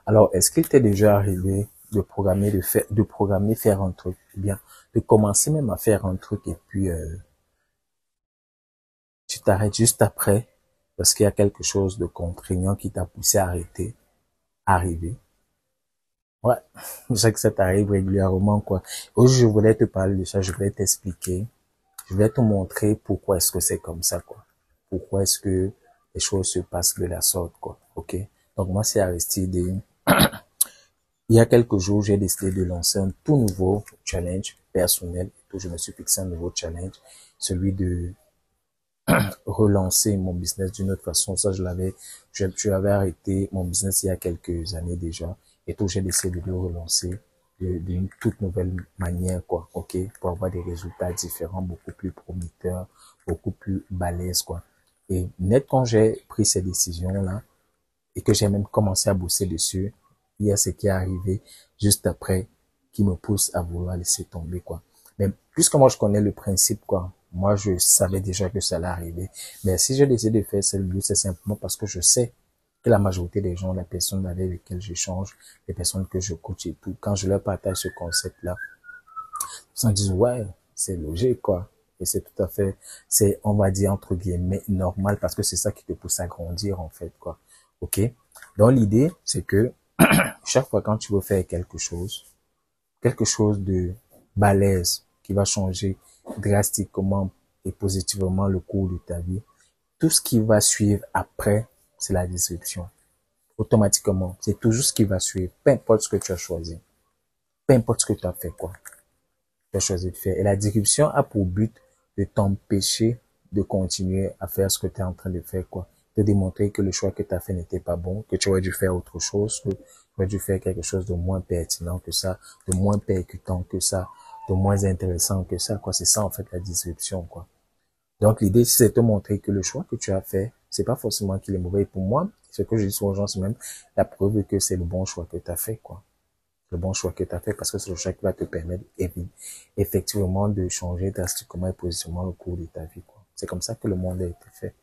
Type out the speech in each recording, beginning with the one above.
Alors, est-ce qu'il t'est déjà arrivé de programmer, de programmer faire un truc, ou bien de commencer même à faire un truc et puis tu t'arrêtes juste après parce qu'il y a quelque chose de contraignant qui t'a poussé à arrêter, arriver. Ouais, je sais que ça t'arrive régulièrement, quoi. Aujourd'hui, je voulais te parler de ça, je vais t'expliquer, je vais te montrer pourquoi est-ce que c'est comme ça, quoi. Pourquoi est-ce que les choses se passent de la sorte, quoi. Ok? Donc moi, c'est Aristide. Il y a quelques jours, j'ai décidé de lancer un tout nouveau challenge personnel. Je me suis fixé un nouveau challenge, celui de relancer mon business d'une autre façon. Ça, je l'avais arrêté mon business il y a quelques années déjà. Et tout, j'ai décidé de le relancer d'une toute nouvelle manière, quoi. OK? Pour avoir des résultats différents, beaucoup plus prometteurs, beaucoup plus balèzes, quoi. Et net, quand j'ai pris ces décisions-là, et que j'ai même commencé à bosser dessus, il y a ce qui est arrivé juste après qui me pousse à vouloir laisser tomber, quoi. Mais puisque moi je connais le principe, quoi, moi je savais déjà que ça allait arriver. Mais si j'ai décidé de faire cette vidéo, c'est simplement parce que je sais que la majorité des gens, les personnes avec lesquelles j'échange, les personnes que je coach et tout, quand je leur partage ce concept-là, ils se disent, ouais, c'est logique, quoi. Et c'est tout à fait, c'est, on va dire, entre guillemets, normal parce que c'est ça qui te pousse à grandir, en fait, quoi. OK? Donc, l'idée, c'est que chaque fois quand tu veux faire quelque chose de balèze qui va changer drastiquement et positivement le cours de ta vie, tout ce qui va suivre après, c'est la disruption. Automatiquement, c'est toujours ce qui va suivre, peu importe ce que tu as choisi, peu importe ce que tu as fait, quoi. Tu as choisi de faire. Et la disruption a pour but de t'empêcher de continuer à faire ce que tu es en train de faire, quoi. De démontrer que le choix que tu as fait n'était pas bon, que tu aurais dû faire autre chose, que tu aurais dû faire quelque chose de moins pertinent que ça, de moins percutant que ça, de moins intéressant que ça, quoi. C'est ça, en fait, la disruption, quoi. Donc, l'idée, c'est de te montrer que le choix que tu as fait, c'est pas forcément qu'il est mauvais. Et pour moi, ce que je dis souvent aux gens, c'est même la preuve que c'est le bon choix que tu as fait, quoi. Le bon choix que tu as fait parce que c'est le choix qui va te permettre effectivement de changer drastiquement et positivement le cours de ta vie, quoi. C'est comme ça que le monde a été fait.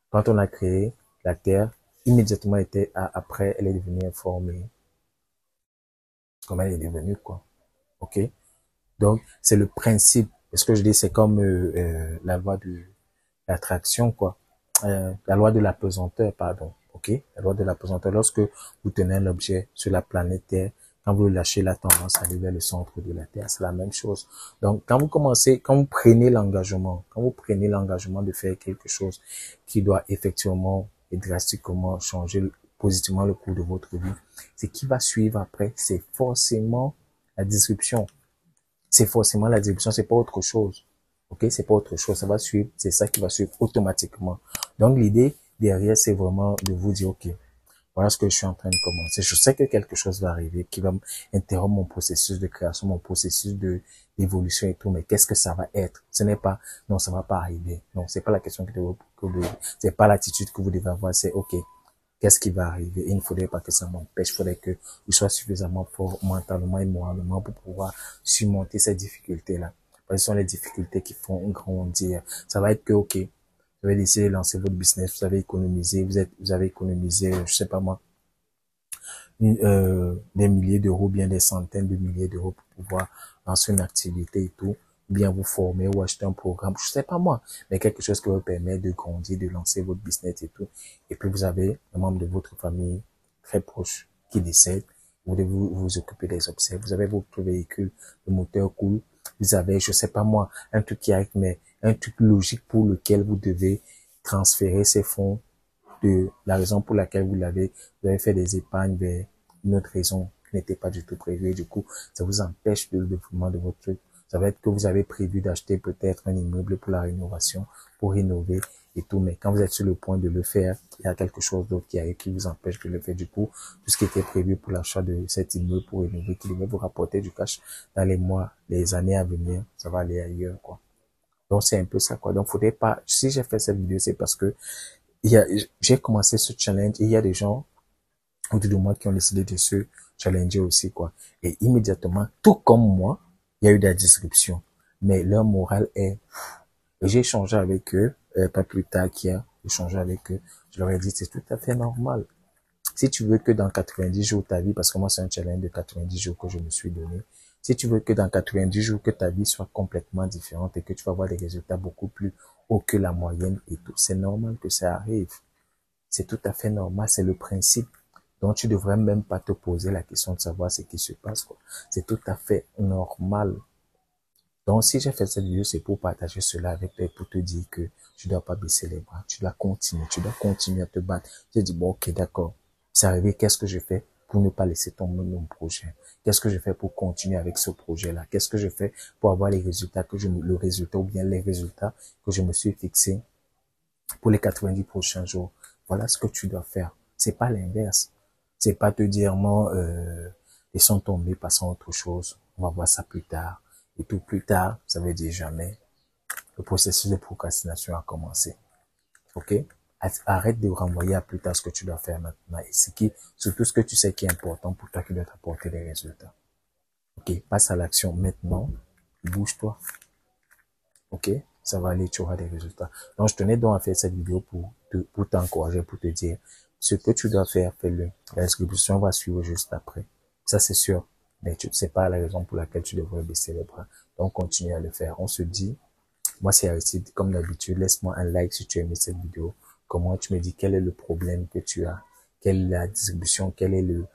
Quand on a créé la Terre, immédiatement après, elle est devenue informée comme elle est devenue, quoi. OK? Donc, c'est le principe. Ce que je dis, c'est comme la loi de l'attraction, quoi. La loi de la pesanteur, pardon. OK? La loi de la pesanteur. Lorsque vous tenez un objet sur la planète Terre, quand vous le lâchez, la tendance à aller vers le centre de la Terre. C'est la même chose. Donc, quand vous prenez l'engagement de faire quelque chose qui doit effectivement et drastiquement changer positivement le cours de votre vie, ce qui va suivre après, c'est forcément la disruption. C'est forcément la disruption, c'est pas autre chose. OK? C'est pas autre chose. Ça va suivre, c'est ça qui va suivre automatiquement. Donc, l'idée derrière, c'est vraiment de vous dire, OK, voilà ce que je suis en train de commencer. Je sais que quelque chose va arriver qui va interrompre mon processus de création, mon processus d'évolution et tout, mais qu'est-ce que ça va être? Ce n'est pas, non, ça va pas arriver. Non, c'est pas la question c'est pas l'attitude que vous devez avoir, c'est OK. Qu'est-ce qui va arriver? Il ne faudrait pas que ça m'empêche. Il faudrait que je sois suffisamment fort mentalement et moralement pour pouvoir surmonter ces difficultés-là. Parce que ce sont les difficultés qui font grandir. Ça va être que, OK, vous avez décidé de lancer votre business, vous avez économisé, vous avez économisé, je sais pas moi, des milliers d'euros, bien des centaines de milliers d'euros pour pouvoir lancer une activité et tout, bien vous former ou acheter un programme, je sais pas moi, mais quelque chose qui vous permet de grandir, de lancer votre business et tout. Et puis vous avez un membre de votre famille très proche qui décède, vous devez vous occuper des obsèques, vous avez votre véhicule, le moteur coule, vous avez, je sais pas moi, un truc qui arrive, mais un truc logique pour lequel vous devez transférer ces fonds de la raison pour laquelle vous avez fait des épargnes vers une autre raison qui n'était pas du tout prévue. Et du coup, ça vous empêche de le développement de votre truc. Ça va être que vous avez prévu d'acheter peut-être un immeuble pour la rénovation, pour rénover et tout. Mais quand vous êtes sur le point de le faire, il y a quelque chose d'autre qui arrive qui vous empêche de le faire. Du coup, tout ce qui était prévu pour l'achat de cet immeuble pour rénover, qui devait vous rapporter du cash dans les mois, les années à venir, ça va aller ailleurs, quoi. Donc, c'est un peu ça, quoi. Donc, faudrait pas, si j'ai fait cette vidéo, c'est parce que j'ai commencé ce challenge et il y a des gens autour de moi qui ont décidé de se challenger aussi, quoi. Et immédiatement, tout comme moi, il y a eu de la disruption. Mais leur morale est, et j'ai échangé avec eux, pas plus tard qu'hier, j'ai échangé avec eux. Je leur ai dit, c'est tout à fait normal. Si tu veux que dans 90 jours, ta vie, parce que moi, c'est un challenge de 90 jours que je me suis donné. Si tu veux que dans 90 jours, que ta vie soit complètement différente et que tu vas avoir des résultats beaucoup plus hauts que la moyenne et tout, c'est normal que ça arrive. C'est tout à fait normal. C'est le principe. Donc, tu devrais même pas te poser la question de savoir ce qui se passe, quoi. C'est tout à fait normal. Donc, si j'ai fait cette vidéo, c'est pour partager cela avec toi et pour te dire que tu dois pas baisser les bras. Tu dois continuer à te battre. J'ai dit, bon, ok, d'accord. C'est arrivé, qu'est-ce que je fais pour ne pas laisser tomber mon projet? Qu'est-ce que je fais pour continuer avec ce projet-là? Qu'est-ce que je fais pour avoir les résultats le résultat ou bien les résultats que je me suis fixé pour les 90 prochains jours? Voilà ce que tu dois faire. C'est pas l'inverse. C'est pas te dire, non, laissons tomber, passons à autre chose. On va voir ça plus tard. Et tout plus tard, ça veut dire jamais. Le processus de procrastination a commencé. OK? Arrête de renvoyer à plus tard ce que tu dois faire maintenant. Et surtout ce que tu sais qui est important pour toi, qui doit t'apporter des résultats. OK? Passe à l'action maintenant. Bouge-toi. OK? Ça va aller, tu auras des résultats. Donc, je tenais donc à faire cette vidéo pour t'encourager, pour te dire ce que tu dois faire, fais-le. La description va suivre juste après. Ça, c'est sûr. Mais tu ne sais pas la raison pour laquelle tu devrais baisser les bras. Donc, continue à le faire. On se dit, moi, c'est Aristide. Comme d'habitude, laisse-moi un like si tu as aimé cette vidéo. Comment tu me dis quel est le problème que tu as, quelle est la distribution, quel est le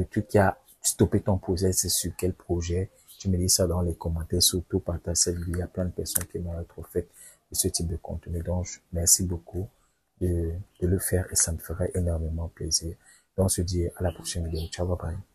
truc qui a stoppé ton projet, c'est sur quel projet. Tu me dis ça dans les commentaires, surtout partage cette vidéo. Il y a plein de personnes qui m'ont trop fait de ce type de contenu. Donc, merci beaucoup de le faire et ça me ferait énormément plaisir. Donc, on se dit à la prochaine vidéo. Ciao, bye bye.